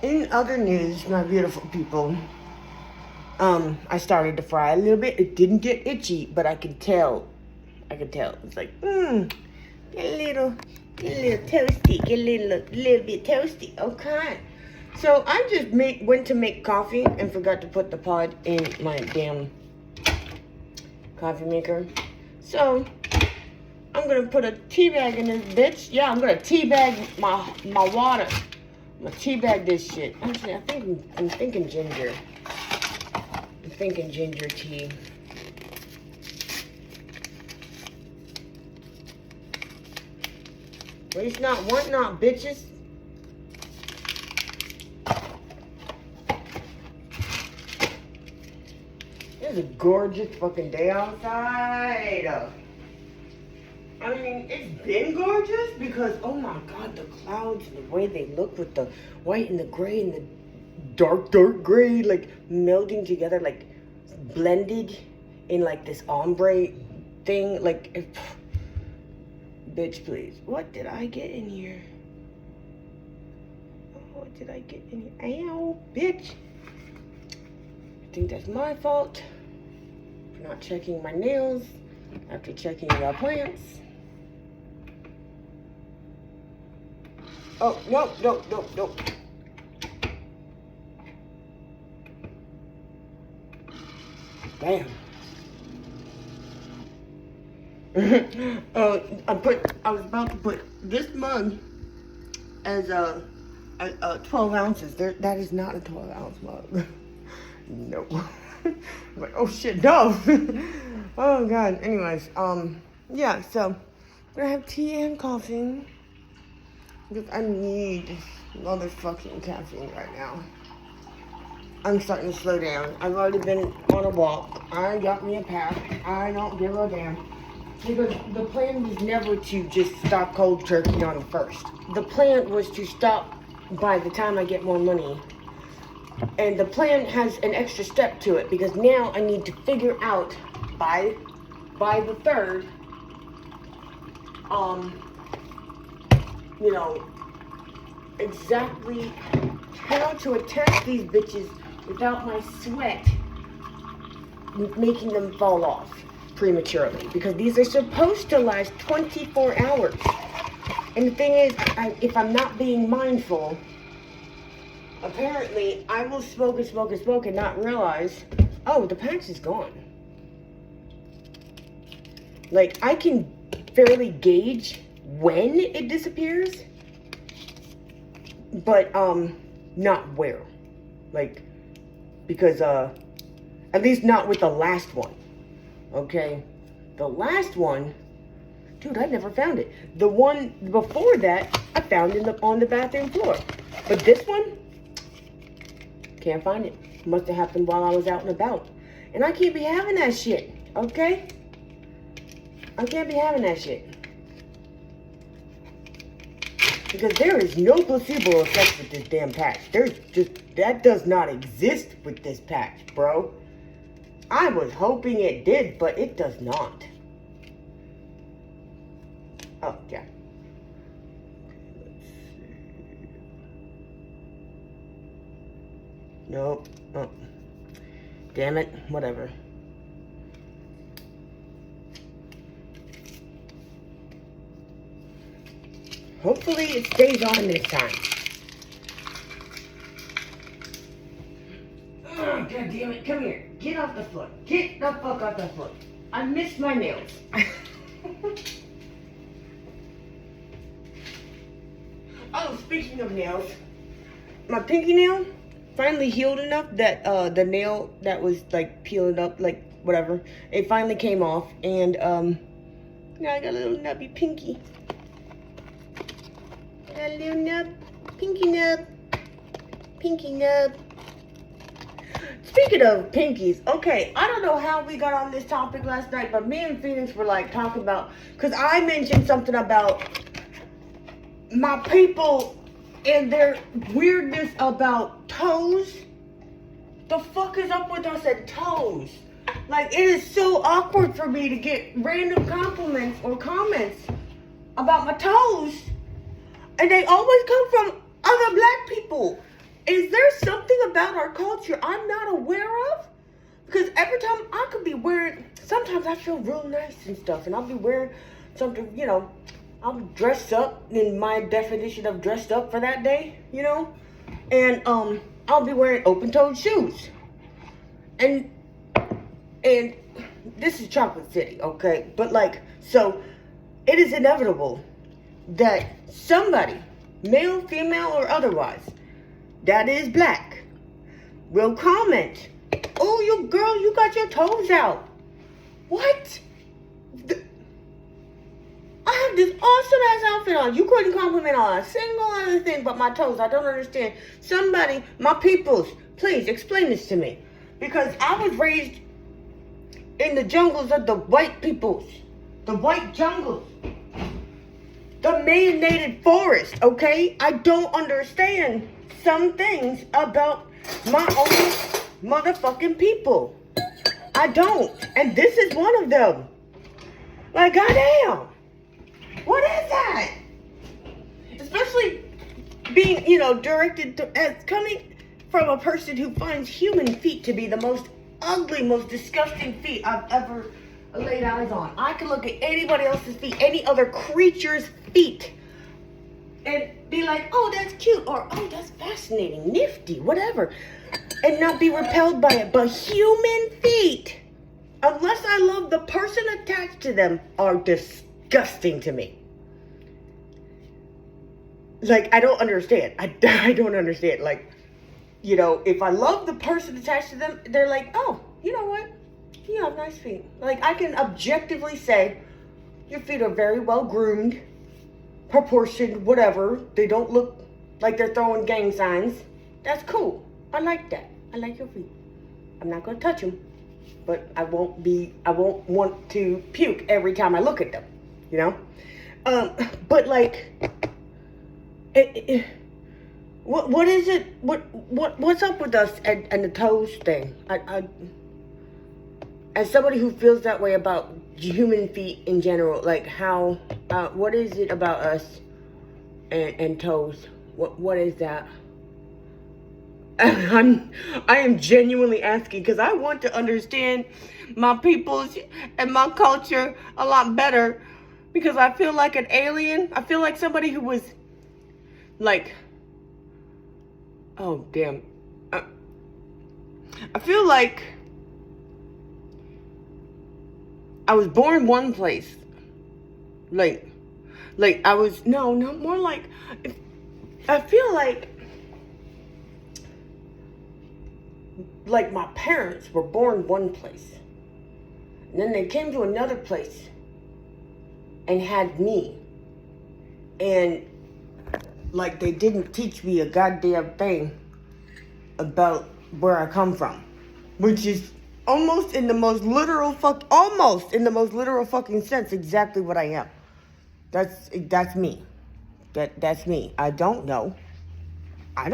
In other news, my beautiful people, I started to fry a little bit. It didn't get itchy, but I could tell. I could tell. It's like, get a little toasty, get a little bit toasty. Okay. So I just went to make coffee and forgot to put the pod in my damn coffee maker. So I'm gonna put a tea bag in this bitch. Yeah, I'm gonna tea bag my water. I'm gonna tea bag this shit. Actually, I'm thinking ginger. I'm thinking ginger tea. Waste not, want not, bitches. It's a gorgeous fucking day outside. I mean, it's been gorgeous because, oh my God, the clouds and the way they look with the white and the gray and the dark gray, like melding together, like blended in like this ombre thing. Like, bitch, please. What did I get in here? Oh, what did I get in here? Ow, bitch. I think that's my fault for not checking my nails after checking the plants. Oh, no. Damn. I was about to put this mug as 12 ounces. That is not a 12 ounce mug. No. But, oh shit, no. Oh God. Anyways, yeah, so I'm gonna have tea and coffee. Because I need motherfucking caffeine right now. I'm starting to slow down. I've already been on a walk. I got me a pack. I don't give a damn. Because the plan was never to just stop cold turkey on first. The plan was to stop by the time I get more money. And the plan has an extra step to it because now I need to figure out by the 3rd, you know, exactly how to attach these bitches without my sweat making them fall off prematurely, because these are supposed to last 24 hours. And the thing is, if I'm not being mindful, apparently I will smoke and not realize, oh, the patch is gone. Like, I can fairly gauge when it disappears, but not where. Like, because at least not with the last one. Okay, the last one, dude, I never found it. The one before that I found on the bathroom floor, but this one can't find it. Must have happened while I was out and about, and I can't be having that shit. Okay, I can't be having that shit. Because there is no placebo effect with this damn patch. That does not exist with this patch, bro. I was hoping it did, but it does not. Oh, yeah. Nope. Oh. Damn it. Whatever. Hopefully it stays on this time. Oh, God damn it. Come here. Get off the foot. Get the fuck off the foot. I missed my nails. Oh, speaking of nails, my pinky nail finally healed enough that the nail that was like peeling up, like whatever, it finally came off, and now I got a little nubby pinky. Got a little nub, pinky nub, pinky nub. Speaking of pinkies, okay, I don't know how we got on this topic last night, but me and Phoenix were like talking about, because I mentioned something about my people and their weirdness about toes. The fuck is up with us at toes? Like, it is so awkward for me to get random compliments or comments about my toes, and they always come from other black people. Is there something about our culture I'm not aware of? Because every time I could be wearing, sometimes I feel real nice and stuff, and I'll be wearing something, you know, I'm dressed up in my definition of dressed up for that day, you know, and I'll be wearing open-toed shoes, and this is Chocolate City, okay, but like, so it is inevitable that somebody, male, female, or otherwise, that is black, will comment, "Oh, you girl, you got your toes out." What? I have this awesome ass outfit on. You couldn't compliment on a single other thing but my toes. I don't understand. Somebody, my peoples, please explain this to me. Because I was raised in the jungles of the white peoples. The white jungles. The mannated forest, okay? I don't understand some things about my own motherfucking people. I don't. And this is one of them. Like, goddamn. What is that? Especially being, you know, directed to, as coming from a person who finds human feet to be the most ugly, most disgusting feet I've ever laid eyes on. I can look at anybody else's feet, any other creature's feet, and be like, "Oh, that's cute," or "Oh, that's fascinating, nifty, whatever," and not be repelled by it. But human feet, unless I love the person attached to them, are disgusting to me. Like, I don't understand. I don't understand. Like, you know, if I love the person attached to them, they're like, "Oh, you know what? You have nice feet." Like, I can objectively say, your feet are very well groomed, proportioned, whatever. They don't look like they're throwing gang signs. That's cool. I like that. I like your feet. I'm not going to touch them, but I won't want to puke every time I look at them, you know? But like, what is it? What's up with us and the toes thing? I as somebody who feels that way about human feet in general, like how, what is it about us and toes? What is that? I am genuinely asking because I want to understand my peoples and my culture a lot better, because I feel like an alien. I feel like somebody who was like, oh damn, I feel like I was born one place, like I was, no, more like, I feel like my parents were born one place, and then they came to another place and had me, and like they didn't teach me a goddamn thing about where I come from, which is almost in the most literal fucking sense exactly what I am. That's me. That's me. I don't know. I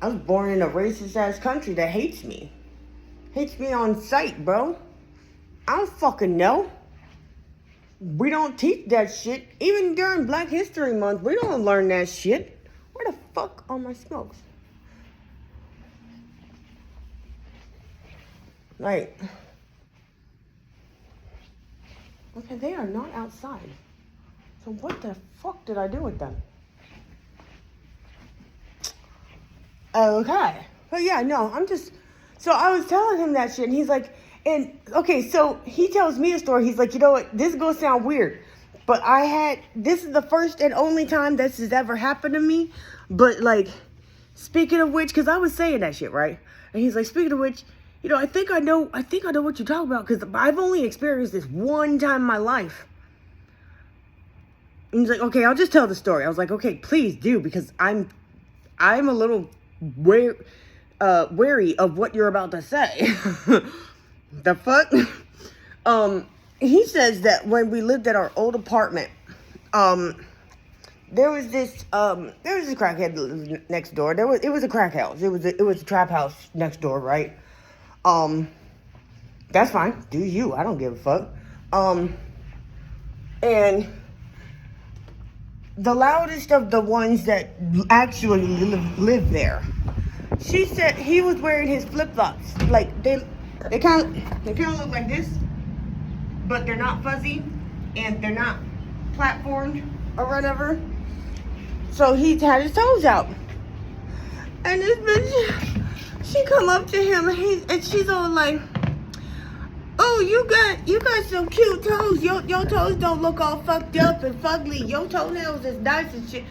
was born in a racist ass country that hates me. Hates me on sight, bro. I don't fucking know. We don't teach that shit. Even during Black History Month, we don't learn that shit. Where the fuck are my smokes? Like, okay, they are not outside. So what the fuck did I do with them? Okay. But yeah, no, so I was telling him that shit, and he's like, and okay, so he tells me a story. He's like, you know what, this is gonna sound weird, but this is the first and only time this has ever happened to me. But like, speaking of which, because I was saying that shit, right? And he's like, speaking of which, you know, I think I know what you're talking about, because I've only experienced this one time in my life. And he's like, okay, I'll just tell the story. I was like, okay, please do, because I'm a little wary of what you're about to say. The fuck? He says that when we lived at our old apartment, there was this crackhead next door. It was a crack house. It was a trap house next door, right? That's fine. Do you? I don't give a fuck. And the loudest of the ones that actually live there. She said he was wearing his flip-flops. Like, they kind of look like this, but they're not fuzzy, and they're not platformed or whatever. So he had his toes out. And this bitch, she come up to him, and she's all like, "Oh, you got some cute toes. Your toes don't look all fucked up and fugly. Your toenails is nice and shit."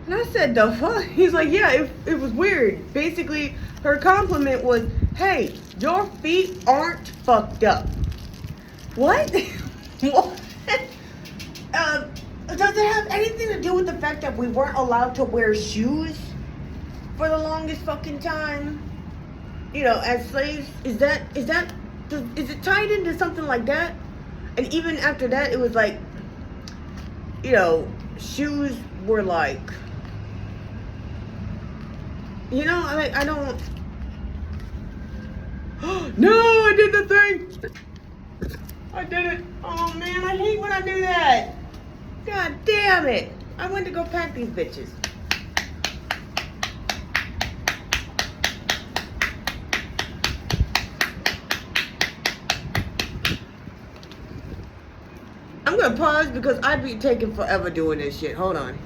And I said, "The fuck?" He's like, "Yeah, it was weird." Basically, her compliment was, "Hey, your feet aren't fucked up." What? What? Does it have anything to do with the fact that we weren't allowed to wear shoes for the longest fucking time? You know, as slaves? Is it tied into something like that? And even after that, it was like, you know, shoes were like, you know, I don't. No, I did the thing. I did it. Oh man, I hate when I do that. God damn it. I went to go pack these bitches. I'm gonna pause because I'd be taking forever doing this shit. Hold on.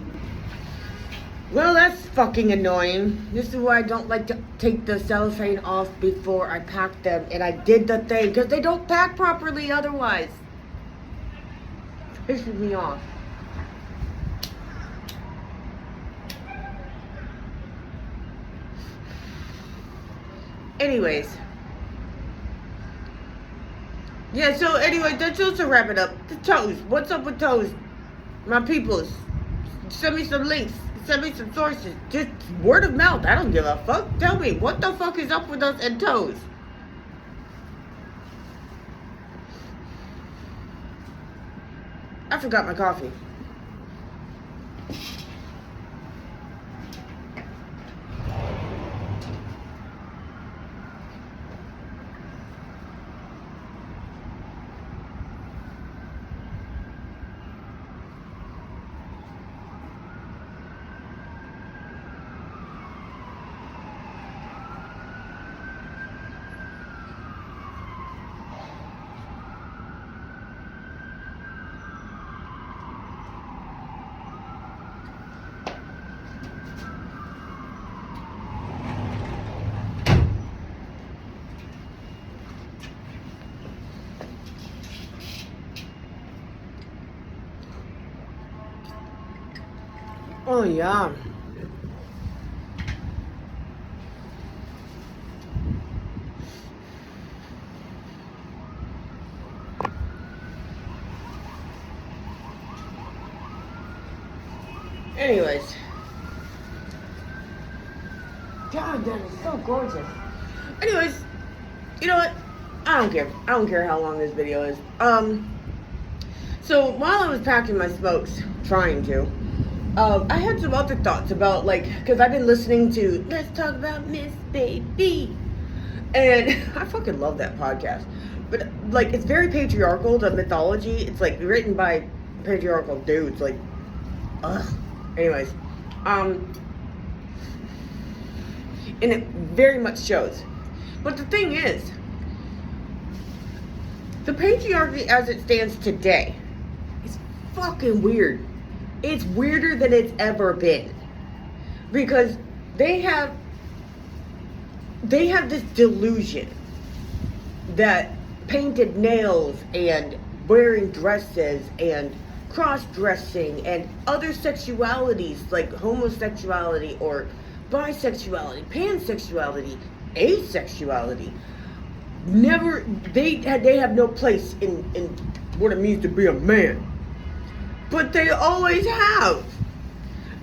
Well, that's fucking annoying. This is why I don't like to take the cellophane off before I pack them. And I did the thing because they don't pack properly otherwise. Pisses me off. Anyways. Yeah, so anyway, that's just to wrap it up. The toes. What's up with toes? My peoples. Send me some links. Send me some sources. Just word of mouth. I don't give a fuck. Tell me, what the fuck is up with us and toes? I forgot my coffee. Oh, yeah. Anyways. God, that is so gorgeous. Anyways, you know what? I don't care. I don't care how long this video is. So while I was packing my smokes, trying to, I had some other thoughts about, like, because I've been listening to Let's Talk About Miss Baby, and I fucking love that podcast. But, like, it's very patriarchal, the mythology. It's, like, written by patriarchal dudes, like, ugh. Anyways, and it very much shows. But the thing is, the patriarchy as it stands today is fucking weird. It's weirder than it's ever been. Because they have this delusion that painted nails and wearing dresses and cross-dressing and other sexualities like homosexuality or bisexuality, pansexuality, asexuality, they have no place in what it means to be a man. But they always have.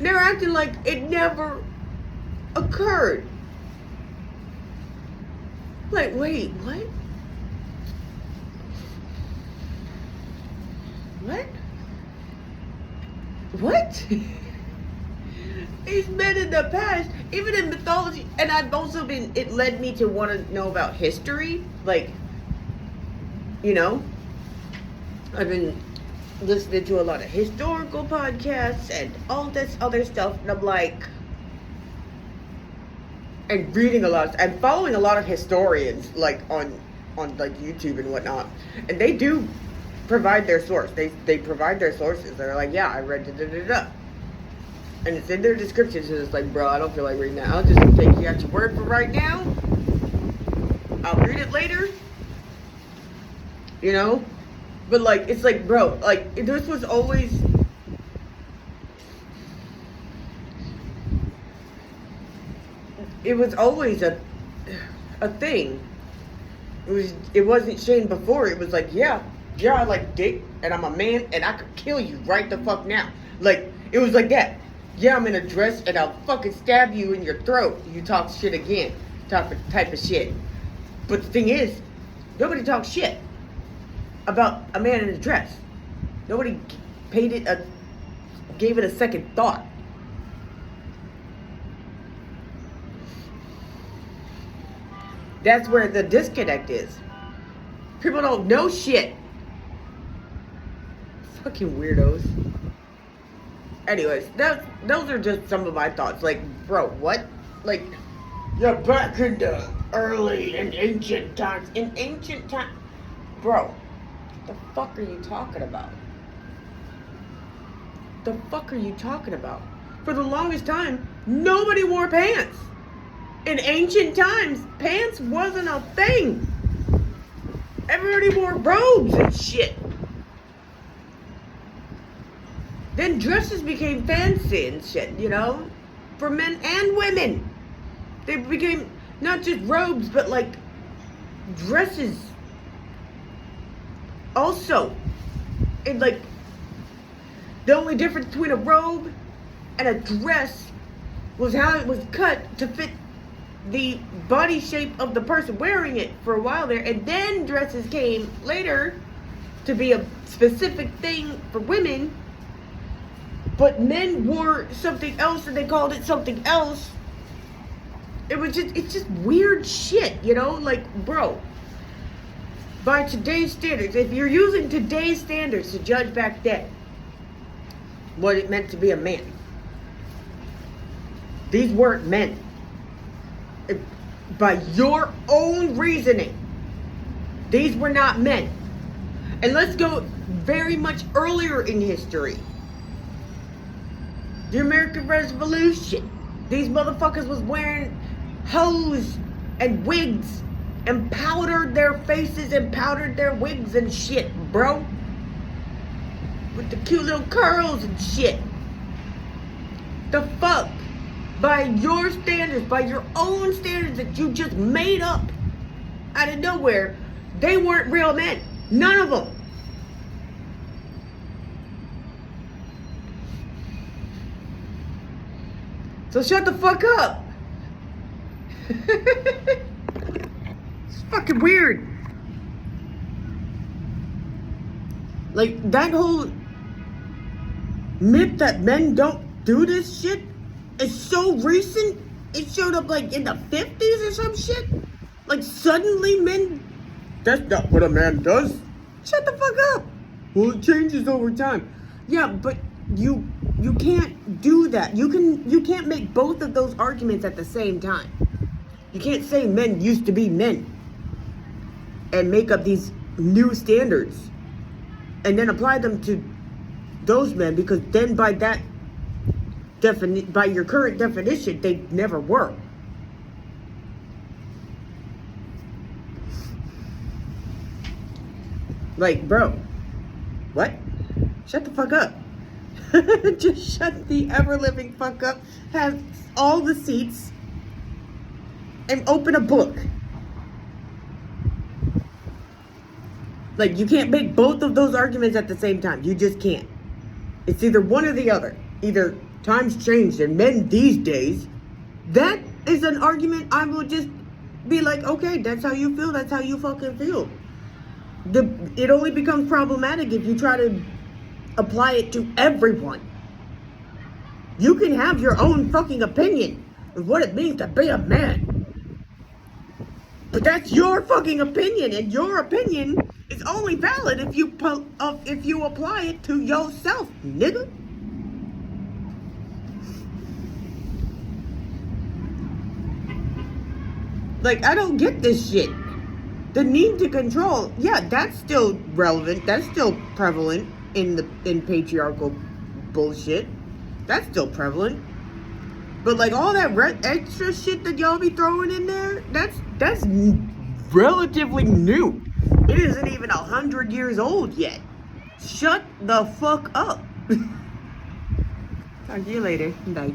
They're acting like it never occurred. Like, wait, what? What? What? These men in the past, even in mythology, and I've also it led me to want to know about history. Like, you know, I've been listening to a lot of historical podcasts and all this other stuff, and I'm like, and reading a lot, and following a lot of historians, like on like YouTube and whatnot, and they do provide their source. They provide their sources. They're like, yeah, I read da. And it's in their descriptions, and it's like, bro, I don't feel like reading that. I'll just take you at your word for right now. I'll read it later. You know? But, like, it's like, bro, like, this was always... It was always a thing. It wasn't Shane before. It was like, yeah, I like dick, and I'm a man, and I could kill you right the fuck now. Like, it was like that. Yeah, I'm in a dress, and I'll fucking stab you in your throat. You talk shit again. Type of shit. But the thing is, nobody talks shit about a man in a dress. Nobody gave it a second thought. That's where the disconnect is. People don't know shit. Fucking weirdos. Anyways, those are just some of my thoughts. Like, bro, what? Like, yeah, back in the early and ancient times. In ancient times. Bro, the fuck are you talking about? The fuck are you talking about? For the longest time, nobody wore pants. In ancient times, pants wasn't a thing. Everybody wore robes and shit. Then dresses became fancy and shit, you know? For men and women. They became not just robes, but like dresses. Also, it like, the only difference between a robe and a dress was how it was cut to fit the body shape of the person wearing it for a while there. And then dresses came later to be a specific thing for women. But men wore something else and they called it something else. It's just weird shit, you know? Like, bro, by today's standards, if you're using today's standards to judge back then what it meant to be a man, these weren't men. By your own reasoning, these were not men. And let's go very much earlier in history. The American Revolution. These motherfuckers was wearing hose and wigs and powdered their faces and powdered their wigs and shit, bro. With the cute little curls and shit. The fuck? By your standards, by your own standards that you just made up out of nowhere, they weren't real men. None of them. So shut the fuck up. It's fucking weird. Like, that whole myth that men don't do this shit is so recent. It showed up like in the 50s or some shit. Like, suddenly men, that's not what a man does. Shut the fuck up. Well, it changes over time. Yeah, but you can't do that. You can't make both of those arguments at the same time. You can't say men used to be men and make up these new standards and then apply them to those men, because then by your current definition, they never were. Like, bro, what? Shut the fuck up. Just shut the ever-living fuck up. Have all the seats and open a book. Like, you can't make both of those arguments at the same time. You just can't. It's either one or the other. Either times changed and men these days, that is an argument I will just be like, okay, that's how you feel, that's how you fucking feel. It only becomes problematic if you try to apply it to everyone. You can have your own fucking opinion of what it means to be a man. But that's your fucking opinion, and your opinion is only valid if you apply it to yourself, nigga. Like, I don't get this shit. The need to control, yeah, that's still relevant. That's still prevalent in patriarchal bullshit. That's still prevalent. But like all that extra shit that y'all be throwing in there, that's relatively new. It isn't even 100 years old yet. Shut the fuck up. Talk to you later. Bye.